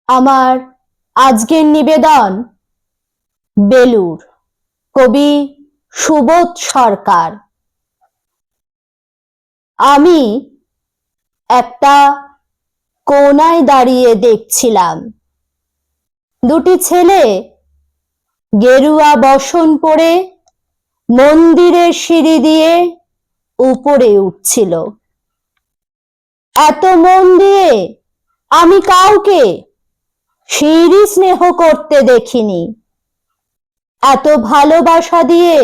আমার আজকের নিবেদন বেলুর, কবি সুবোধ সরকার। আমি একটা কোনায় দাঁড়িয়ে দেখছিলাম দুটি ছেলে গেরুয়া বসন পরে মন্দিরের সিঁড়ি দিয়ে উপরে উঠছিল। এত মন দিয়ে আমি কাউকে সিঁড়ি স্নেহ করতে দেখিনি, এত ভালোবাসা দিয়ে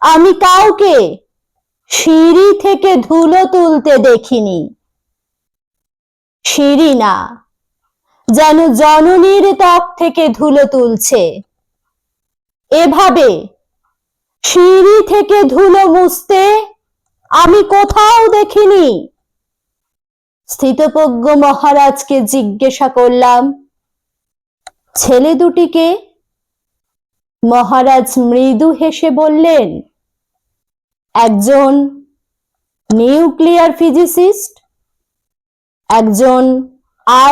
আমি কাউকে সিঁড়ি থেকে ধুলো তুলতে দেখিনি। সিঁড়ি না, যেন জননীর ত্বক থেকে ধুলো তুলছে। এভাবে সিঁড়ি থেকে ধুলো মুছতে আমি কোথাও দেখিনি। স্থিতপ্রজ্ঞ মহারাজকে জিজ্ঞাসা করলাম, ছেলে দুটিকে? মহারাজ মৃদু হেসে বললেন, একজন নিউক্লিয়ার ফিজিসিস্ট, একজন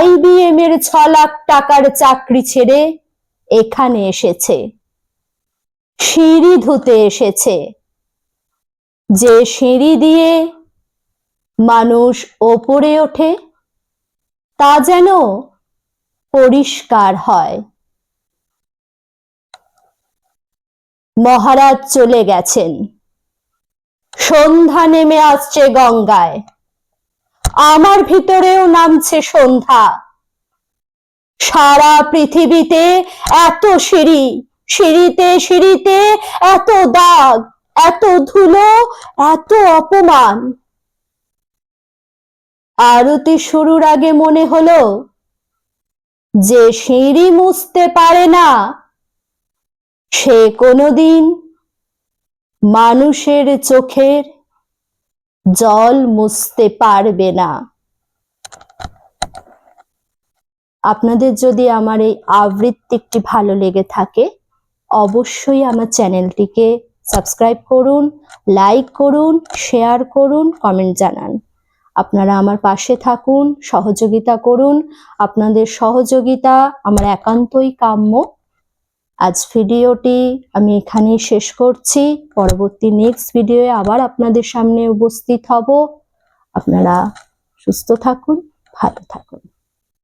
IBM এর 6 লাখ টাকার চাকরি ছেড়ে এখানে এসেছে, সিঁড়ি ধুতে এসেছে। যে সিঁড়ি দিয়ে মানুষ ওপরে ওঠে তা যেন পরিষ্কার হয়। মহারাজ চলে গেছেন। সন্ধ্যা নেমে আসছে গঙ্গায়, আমার ভিতরেও নামছে সন্ধ্যা। সারা পৃথিবীতে এত সিঁড়ি, সিঁড়িতে সিঁড়িতে এত দাগ, এত ধুলো, এত অপমান। আরতি শুরুর আগে মনে হলো, যে সিঁড়ি মুছতে পারে না সে কোনোদিন মানুষের চোখের জল মুছতে পারবে না। আপনাদের যদি আমার এই আবৃত্তিটি ভালো লেগে থাকে, অবশ্যই আমার চ্যানেলটিকে সাবস্ক্রাইব করুন, লাইক করুন, শেয়ার করুন, কমেন্ট জানান। আপনারা আমার পাশে থাকুন, সহযোগিতা করুন। আপনাদের সহযোগিতা আমার একান্তই কাম্য। আজ ভিডিওটি আমি এখানেই শেষ করছি। পরবর্তী নেক্সট ভিডিওয়ে আবার আপনাদের সামনে উপস্থিত হব। আপনারা সুস্থ থাকুন, ভালো থাকুন।